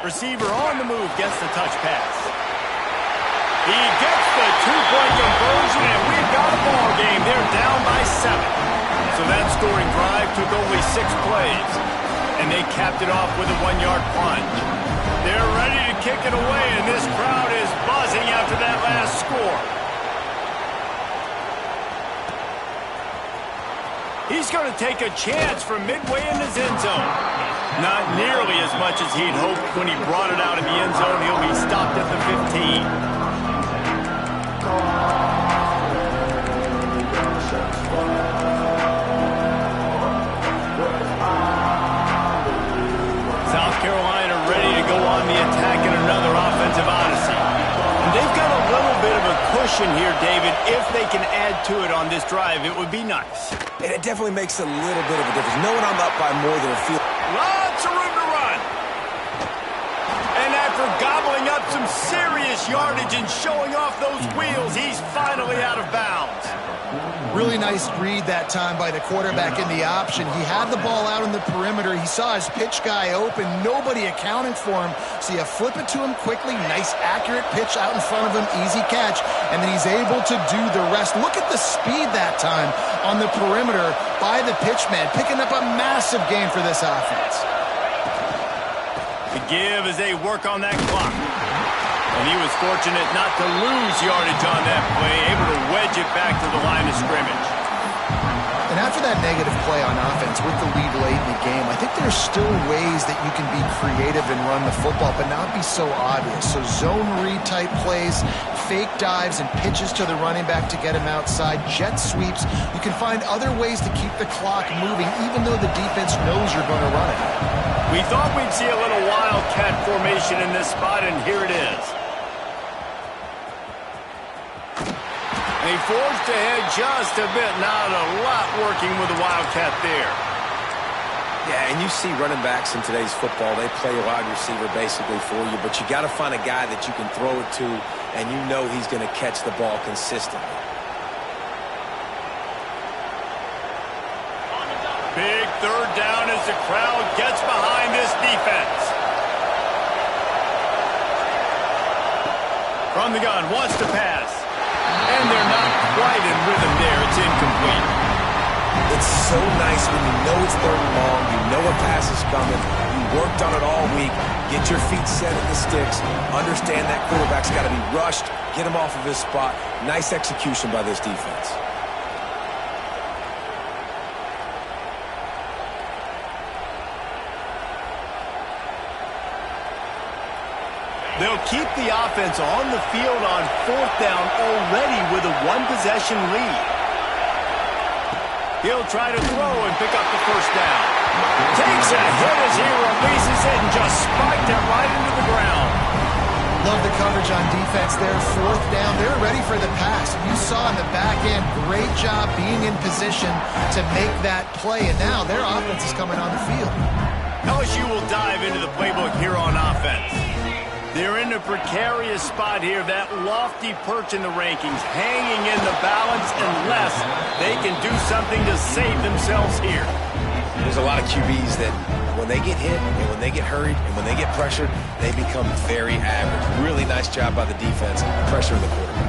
Receiver on the move gets the touch pass. He gets the two-point conversion, and we've got a ball game. They're down by 7. So that scoring drive took only 6 plays, and they capped it off with a 1-yard plunge. They're ready to kick it away, and this crowd is buzzing after that last score. He's going to take a chance from midway in his end zone. Not nearly as much as he'd hoped when he brought it out of the end zone. He'll be stopped at the 15. South Carolina ready to go on the attack in another offensive odyssey. And they've got a little bit of a cushion here, David. If they can add to it on this drive, it would be nice. And it definitely makes a little bit of a difference. Knowing I'm up by more than a field. Lots of room to run. And after gobbling up some serious yardage and showing off those wheels, he's finally out of bounds. Really nice read that time by the quarterback in the option. He had the ball out in the perimeter. He saw his pitch guy open. Nobody accounting for him. So you flip it to him quickly. Nice, accurate pitch out in front of him. Easy catch. And then he's able to do the rest. Look at the speed that time on the perimeter by the pitchman. Picking up a massive gain for this offense. The give as they work on that clock. And he was fortunate not to lose yardage on that play, able to wedge it back to the line of scrimmage. And after that negative play on offense with the lead late in the game, I think there's still ways that you can be creative and run the football, but not be so obvious. So zone read type plays, fake dives and pitches to the running back to get him outside, jet sweeps. You can find other ways to keep the clock moving, even though the defense knows you're going to run it. We thought we'd see a little wildcat formation in this spot, and here it is. They forced ahead just a bit. Not a lot working with the Wildcat there. Yeah, and you see running backs in today's football, they play a wide receiver basically for you, but you got to find a guy that you can throw it to, and you know he's going to catch the ball consistently. Big third down as the crowd gets behind this defense. From the gun, wants to pass. And they're not quite in rhythm there. It's incomplete. It's so nice when you know it's third and long, you know a pass is coming, you worked on it all week, get your feet set at the sticks, understand that quarterback's got to be rushed, get him off of his spot. Nice execution by this defense. They'll keep the offense on the field on fourth down already with a one-possession lead. He'll try to throw and pick up the first down. Takes a hit as he releases it and just spiked it right into the ground. Love the coverage on defense there. Fourth down. They're ready for the pass. You saw in the back end, great job being in position to make that play. And now their offense is coming on the field. LSU will dive into the playbook here on offense. They're in a precarious spot here, that lofty perch in the rankings, hanging in the balance unless they can do something to save themselves here. There's a lot of QBs that when they get hit and when they get hurried and when they get pressured, they become very average. Really nice job by the defense, pressuring the quarterback.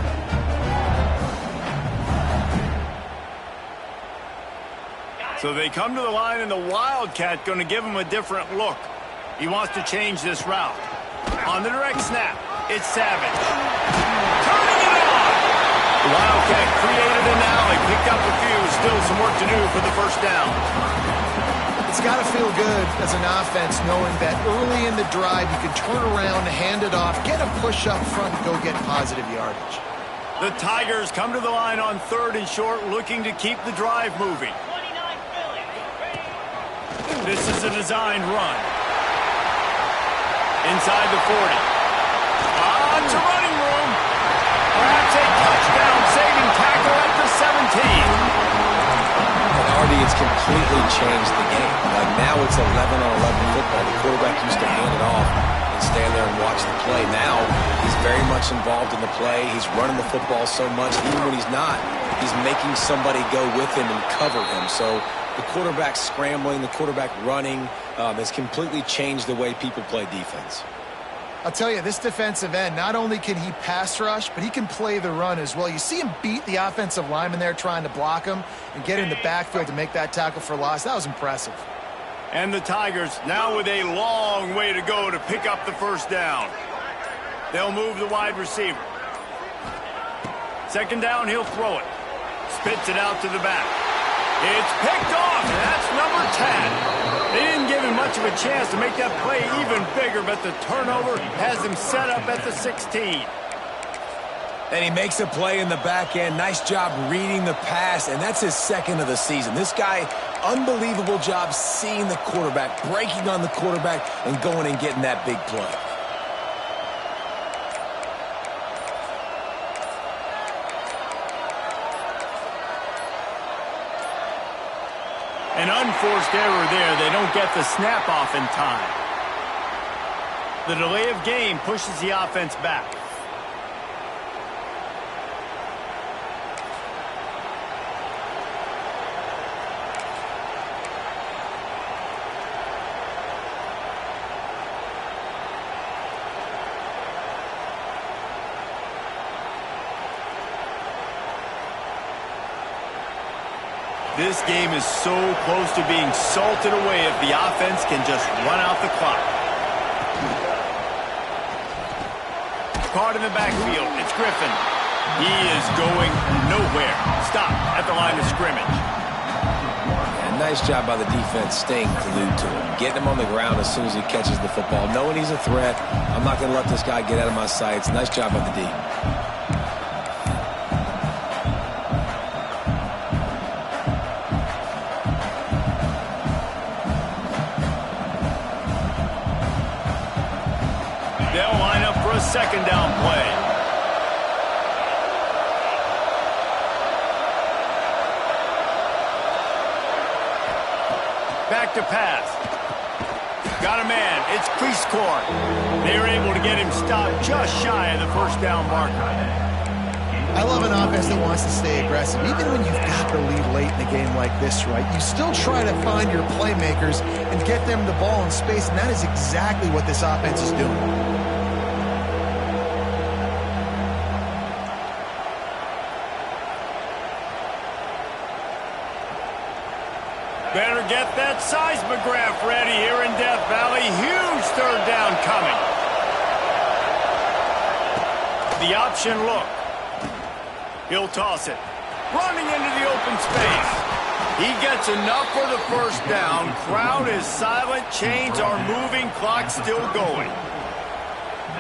So they come to the line, and the Wildcat going to give him a different look. He wants to change this route. On the direct snap, it's Savage. Turning it on! The Wildcat created an alley, picked up a few, still some work to do for the first down. It's got to feel good as an offense knowing that early in the drive you can turn around, hand it off, get a push up front, and go get positive yardage. The Tigers come to the line on third and short, looking to keep the drive moving. This is a designed run. Inside the 40. To running room. Perhaps a touchdown-saving tackle at the 17. And Artie, it's completely changed the game. Like now it's 11-on-11 football. The quarterback used to hand it off and stand there and watch the play. Now he's very much involved in the play. He's running the football so much. Even when he's not, he's making somebody go with him and cover him. So the quarterback scrambling, the quarterback running has completely changed the way people play defense. I'll tell you, this defensive end, not only can he pass rush, but he can play the run as well. You see him beat the offensive lineman there trying to block him and get in the backfield to make that tackle for loss. That was impressive. And the Tigers now with a long way to go to pick up the first down. They'll move the wide receiver. Second down, he'll throw it. Spits it out to the back. It's picked off, and that's number 10. They didn't give him much of a chance to make that play even bigger, but the turnover has him set up at the 16. And he makes a play in the back end. Nice job reading the pass, and that's his second of the season. This guy, unbelievable job seeing the quarterback, breaking on the quarterback, and going and getting that big play. An unforced error there. They don't get the snap off in time. The delay of game pushes the offense back. This game is so close to being salted away if the offense can just run out the clock. Caught in the backfield. It's Griffin. He is going nowhere. Stop at the line of scrimmage. And nice job by the defense staying glued to him. Getting him on the ground as soon as he catches the football. Knowing he's a threat. I'm not going to let this guy get out of my sights. Nice job by the D. They'll line up for a second down play. Back to pass. Got a man. It's crease court. They were able to get him stopped just shy of the first down marker. I love an offense that wants to stay aggressive. Even when you've got the lead late in a game like this, right, you still try to find your playmakers and get them the ball in space, and that is exactly what this offense is doing. Better get that seismograph ready here in Death Valley. Huge third down coming. The option look. He'll toss it. Running into the open space. He gets enough for the first down. Crowd is silent. Chains are moving. Clock still going.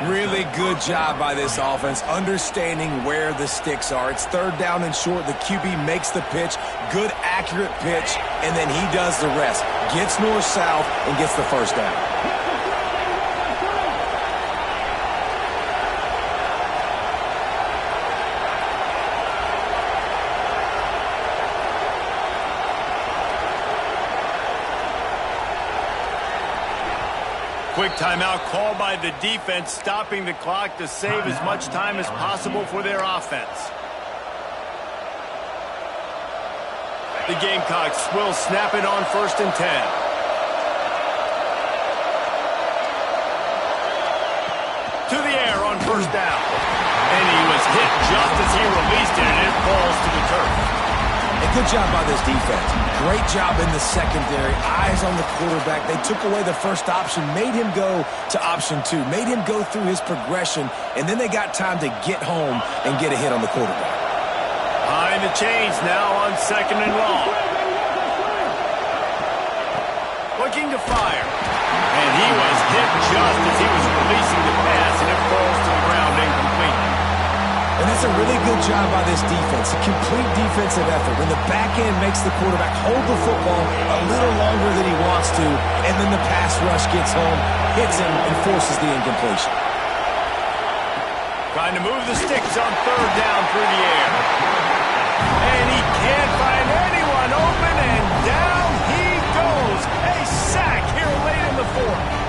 Really good job by this offense, understanding where the sticks are. It's third down and short. The QB makes the pitch. Good, accurate pitch, and then he does the rest. Gets north-south and gets the first down. Quick timeout called by the defense, stopping the clock to save as much time as possible for their offense. The Gamecocks will snap it on 1st and 10. To the air on 1st down. And he was hit just as he released it, and it falls to the turf. A good job by this defense. Great job in the secondary. Eyes on the quarterback. They took away the first option, made him go to option 2, made him go through his progression, and then they got time to get home and get a hit on the quarterback. Behind the chains now on 2nd and long. Looking to fire. And he was hit just as he was releasing the pass, and it falls to the ground incomplete. And that's a really good job by this defense, a complete defensive effort. When the back end makes the quarterback hold the football a little longer than he wants to, and then the pass rush gets home, hits him, and forces the incompletion. Trying to move the sticks on 3rd down through the air. And he can't find anyone open, and down he goes. A sack here late in the 4th.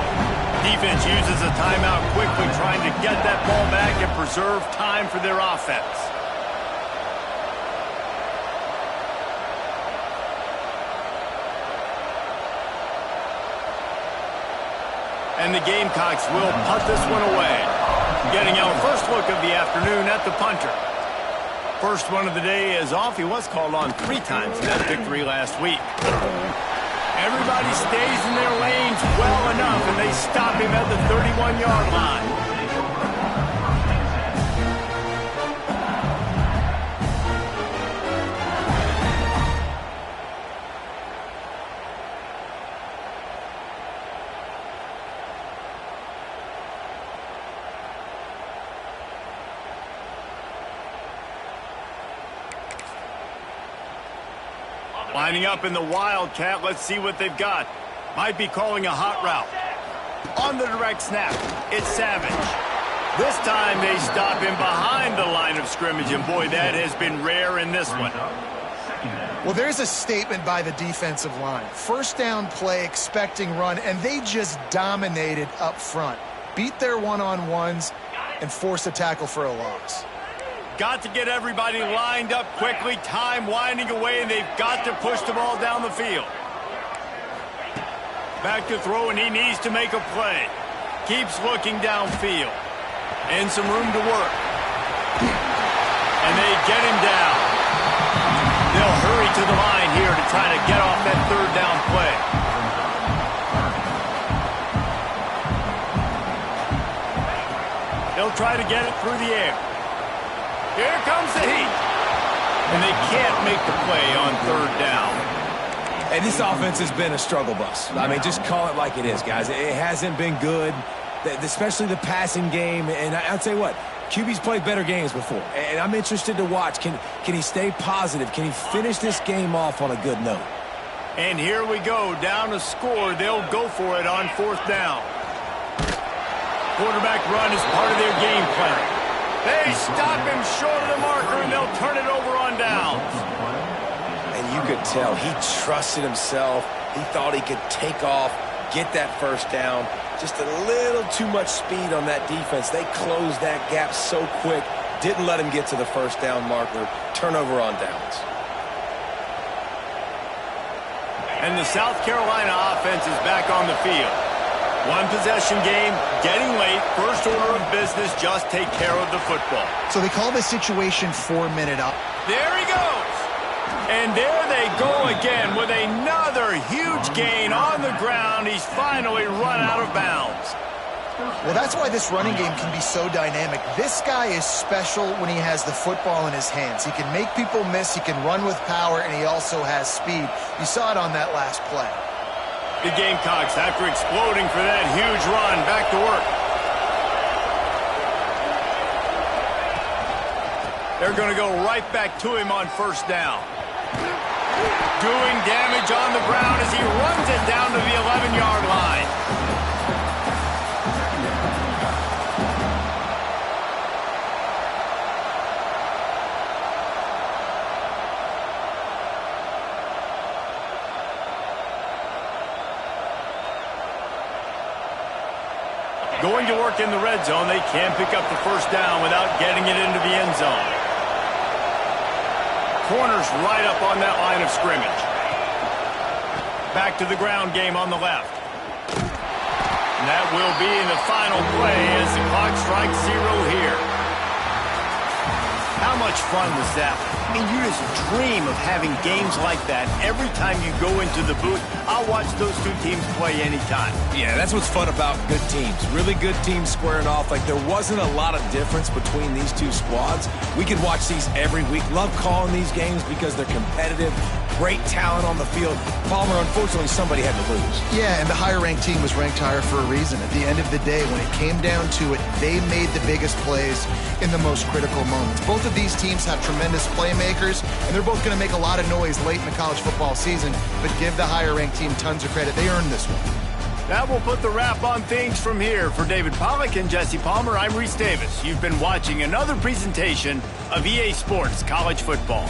Defense uses a timeout quickly, trying to get that ball back and preserve time for their offense. And the Gamecocks will punt this one away. Getting our first look of the afternoon at the punter. First one of the day is off. He was called on 3 times in that victory last week. Everybody stays in their lanes well enough, and they stop him at the 31-yard line. Lining up in the Wildcat. Let's see what they've got. Might be calling a hot route. On the direct snap, it's Savage. This time they stop him behind the line of scrimmage, and boy, that has been rare in this one. Well, there's a statement by the defensive line. First down play, expecting run, and they just dominated up front. Beat their one-on-ones and forced a tackle for a loss. Got to get everybody lined up quickly. Time winding away, and they've got to push the ball down the field. Back to throw, and he needs to make a play. Keeps looking downfield. And some room to work. And they get him down. They'll hurry to the line here to try to get off that 3rd down play. They'll try to get it through the air. Here comes the heat. And they can't make the play on 3rd down. And this offense has been a struggle bus. I mean, just call it like it is, guys. It hasn't been good, especially the passing game. And I'll tell you what, QB's played better games before. And I'm interested to watch. Can he stay positive? Can he finish this game off on a good note? And here we go. Down to score. They'll go for it on 4th down. Quarterback run is part of their game plan. They stop him short of the marker, and they'll turn it over on downs. And you could tell he trusted himself. He thought he could take off, get that first down. Just a little too much speed on that defense. They closed that gap so quick, didn't let him get to the first down marker. Turnover on downs. And the South Carolina offense is back on the field. One possession game, getting late, first order of business, just take care of the football. So they call this situation 4-minute up. There he goes. And there they go again with another huge gain on the ground. He's finally run out of bounds. Well, that's why this running game can be so dynamic. This guy is special when he has the football in his hands. He can make people miss, he can run with power, and he also has speed. You saw it on that last play. The Gamecocks, after exploding for that huge run, back to work. They're going to go right back to him on first down. Doing damage on the ground as he runs it down to the 11-yard line. Going to work in the red zone, they can't pick up the first down without getting it into the end zone. Corners right up on that line of scrimmage. Back to the ground game on the left. And that will be the final play as the clock strikes 0 here. How much fun was that? I mean, you just dream of having games like that every time you go into the booth. I'll watch those two teams play anytime. Yeah, that's what's fun about good teams. Really good teams squaring off. Like, there wasn't a lot of difference between these two squads. We could watch these every week. Love calling these games because they're competitive. Great talent on the field. Palmer, unfortunately, somebody had to lose. Yeah, and the higher-ranked team was ranked higher for a reason. At the end of the day, when it came down to it, they made the biggest plays in the most critical moments. Both of these teams have tremendous playmakers, and they're both going to make a lot of noise late in the college football season, but give the higher-ranked team tons of credit. They earned this one. That will put the wrap on things from here. For David Pollack and Jesse Palmer, I'm Reese Davis. You've been watching another presentation of EA Sports College Football.